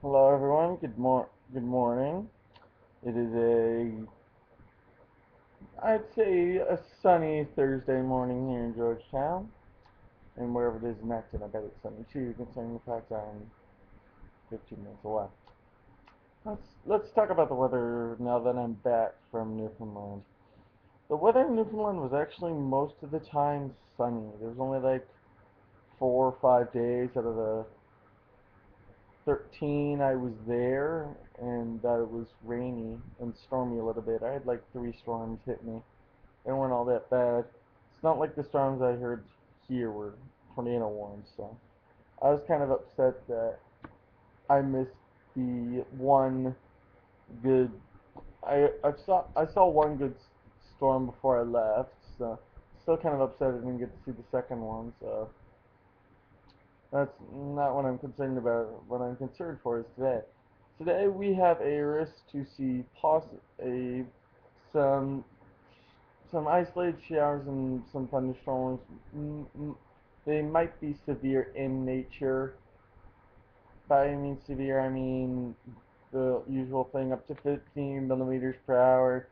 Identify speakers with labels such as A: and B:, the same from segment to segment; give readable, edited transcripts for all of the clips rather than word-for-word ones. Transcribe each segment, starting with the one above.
A: Hello, everyone. Good morning. It is I'd say, a sunny Thursday morning here in Georgetown, and wherever it is next, and I bet it's sunny too, considering the fact I'm 15 minutes away. Let's talk about the weather now that I'm back from Newfoundland. The weather in Newfoundland was actually most of the time sunny. There was only like 4 or 5 days out of the 13 I was there, and it was rainy and stormy a little bit. I had like 3 storms hit me. They weren't all that bad. It's not like the storms I heard here were tornado warned, so I was kind of upset that I missed the one good. I saw one good storm before I left, so still kind of upset I didn't get to see the second one. So that's not what I'm concerned about. What I'm concerned for is today. Today we have a risk to see a some some isolated showers and some thunderstorms. They might be severe in nature. By I mean severe, I mean the usual thing, up to 15 millimeters per hour.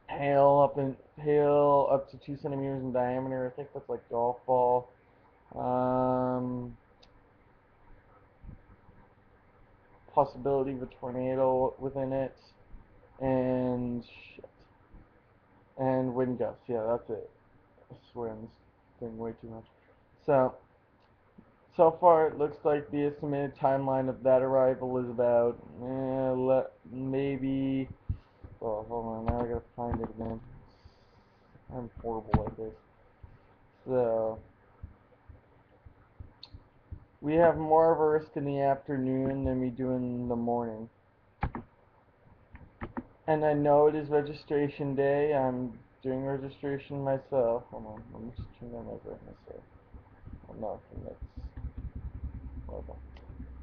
A: Hail up to 2 centimeters in diameter. I think that's like golf ball. Um, Possibility of a tornado within it, and shit, and wind gusts. Yeah, that's it. I swear I'm saying way too much. So So far, it looks like the estimated timeline of that arrival is about maybe. Oh, hold on, now I gotta find it again. I'm horrible at this. So we have more of a risk in the afternoon than we do in the morning. And I know it is registration day. I'm doing registration myself. Hold on, let me just turn down my brightness there. Oh, no, that's. Okay.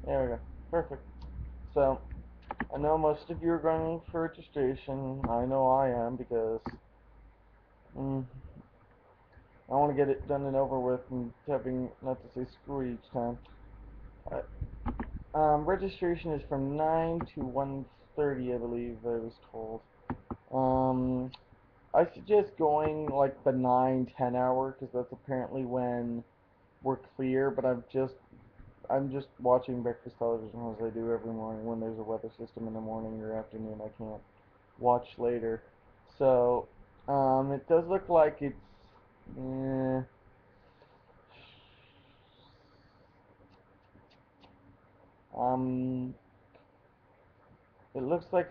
A: There we go. Perfect. So I know most of you are going for registration. I know I am because mm, I want to get it done and over with and having not to say screw it each time. Registration is from 9 to 1:30, I believe I was told. Um, I suggest going like the 9-10 hour because that's apparently when we're clear. But I'm just watching breakfast television as I do every morning when there's a weather system in the morning or afternoon. I can't watch later. So, it does look like it's, eh, um, it looks like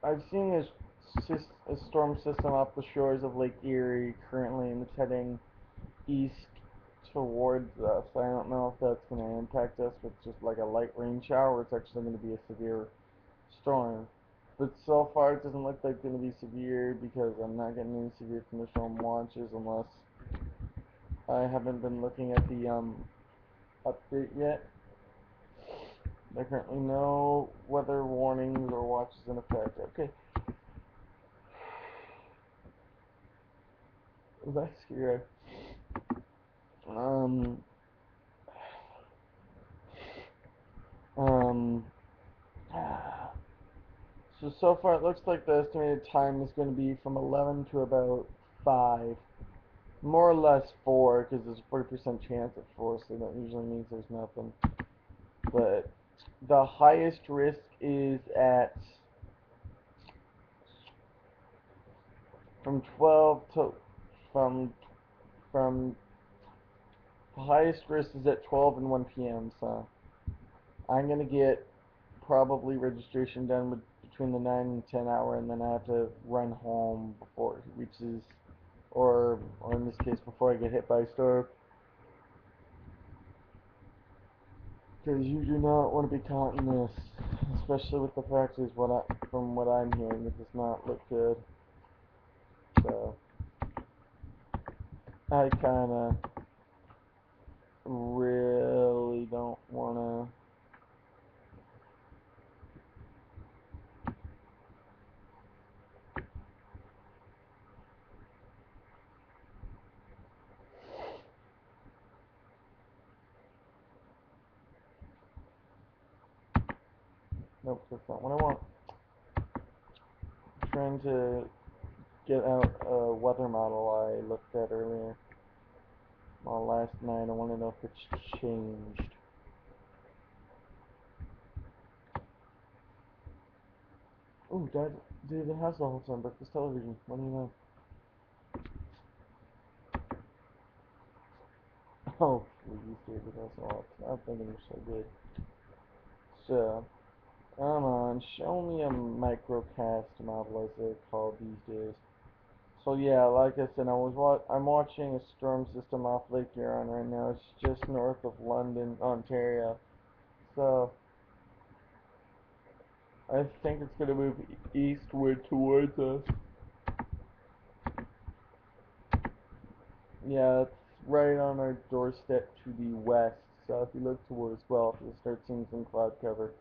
A: I've seen a storm system off the shores of Lake Erie currently, and it's heading east towards us. I don't know if that's going to impact us with just like a light rain shower, or it's actually going to be a severe storm. But so far, it doesn't look like it's going to be severe because I'm not getting any severe thunderstorm watches unless I haven't been looking at the update yet. There are currently no weather warnings or watches in effect. Okay, that's scary. Um, um, so far it looks like the estimated time is going to be from 11 to about 5. More or less 4, because there's a 40% chance at 4, so that usually means there's nothing. But the highest risk is at from 12 to from from the highest risk is at 12 and 1 p.m. So I'm gonna get probably registration done between the 9 and 10 hour, and then I have to run home before it reaches, or in this case, before I get hit by a storm. Because you do not want to be caught in this, especially with the fact is from what I'm hearing, it does not look good. So I kind of really don't want Nope, that's not what I want. I'm trying to get out a weather model I looked at earlier. Well, last night. I want to know if it's changed. Oh, Dad, David Hasselhoff's on breakfast television. What do you know? Oh, please, David Hasselhoff. I'm thinking you're so good. So, come on, show me a microcast model, as they're called these days. So yeah, like I said, I'm watching a storm system off Lake Huron right now. It's just north of London, Ontario. So I think it's gonna move eastward towards us. Yeah, it's right on our doorstep to the west. So if you look towards Guelph, you'll start seeing some cloud cover.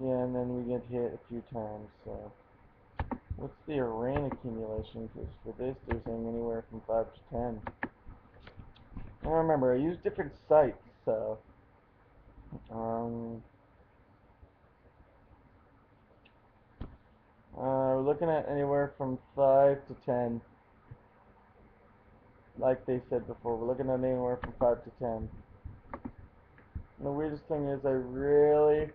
A: Yeah, and then we get hit a few times. So what's the rain accumulation? Because for this, they're saying anywhere from 5 to 10. And remember, I use different sites, so um, we're looking at anywhere from 5 to 10. Like they said before, we're looking at anywhere from 5 to 10. And the weirdest thing is, sorry,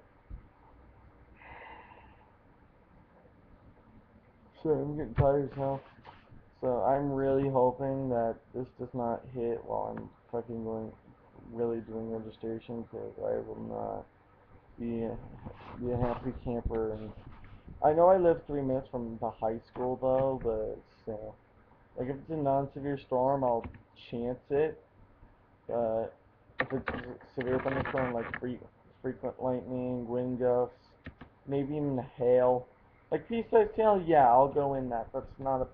A: I'm getting tired as hell. So I'm really hoping that this does not hit while I'm fucking really doing registration, because I will not be a happy camper. And I know I live 3 minutes from the high school though, but still. Like if it's a non-severe storm, I'll chance it. But if it's severe thunderstorm, like frequent lightning, wind gusts, maybe even hail, like pea-sized hail, yeah, I'll go in that. That's not a.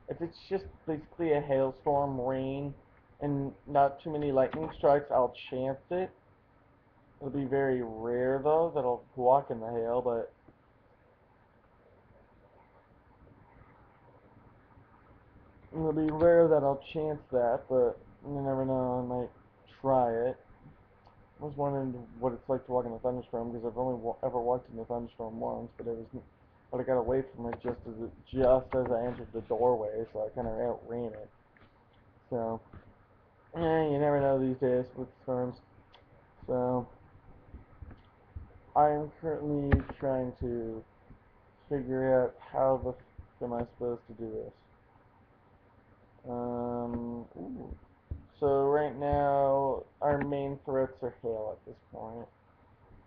A: If it's just basically a hailstorm, rain, and not too many lightning strikes, I'll chance it. It'll be very rare though that I'll walk in the hail, but it'll be rare that I'll chance that. But you never know, I might try it. I was wondering what it's like to walk in a thunderstorm, because I've only ever walked in a thunderstorm once, but I got away from it just as I entered the doorway, so I kind of outran it. So, you never know these days with storms. So, I am currently trying to figure out how the f am I supposed to do this. Ooh. So right now, our main threats are hail at this point.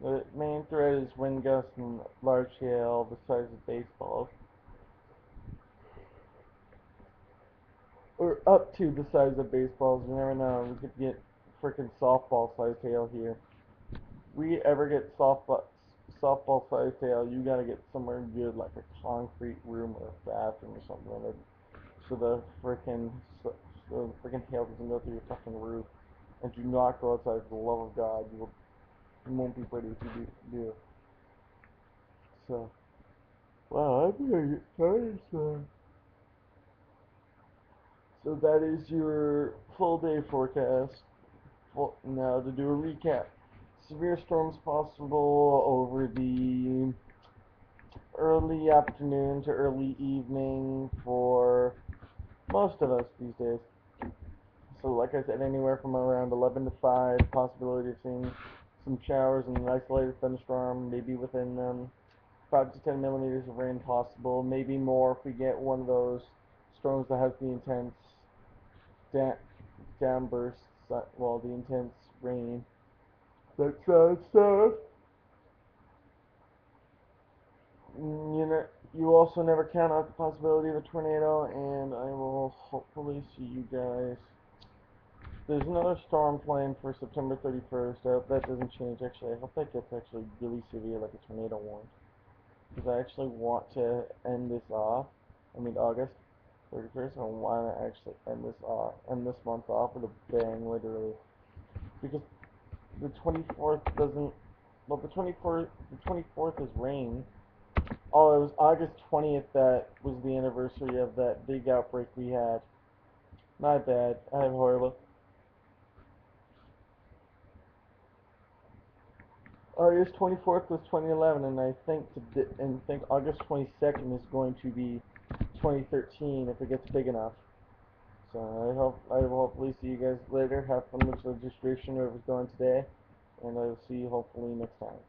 A: The main threat is wind gusts and large hail the size of baseballs. Or up to the size of baseballs. You never know. We could get freaking softball sized hail here. We ever get softball sized hail, you gotta get somewhere good, like a concrete room or a bathroom or something like that, so the freaking hail doesn't go through your fucking roof. And do not go outside for the love of God. You won't be ready to do. So, wow, I'm gonna get tired, son. So that is your full day forecast. Now to do a recap. Severe storms possible over the early afternoon to early evening for most of us these days. So like I said, anywhere from around 11 to 5, possibility of seeing some showers and an isolated thunderstorm, maybe within 5 to 10 millimeters of rain possible, maybe more if we get one of those storms that has the intense da downbursts, well, the intense rain. So you also never count out the possibility of a tornado, and I will hopefully see you guys. There's another storm planned for September 31st. I hope that doesn't change. Actually, I hope that gets actually really severe, like a tornado warning. Because I actually want to end this off. I mean, August 31st. I want to actually end this month off with a bang, literally. Because the 24th doesn't. Well, the 24th is rain. Oh, it was August 20th that was the anniversary of that big outbreak we had. My bad. I am horrible. August 24th was 2011, and I think August 22nd is going to be 2013 if it gets big enough. So I will hopefully see you guys later. Have fun with registration, whoever's going today, and I will see you hopefully next time.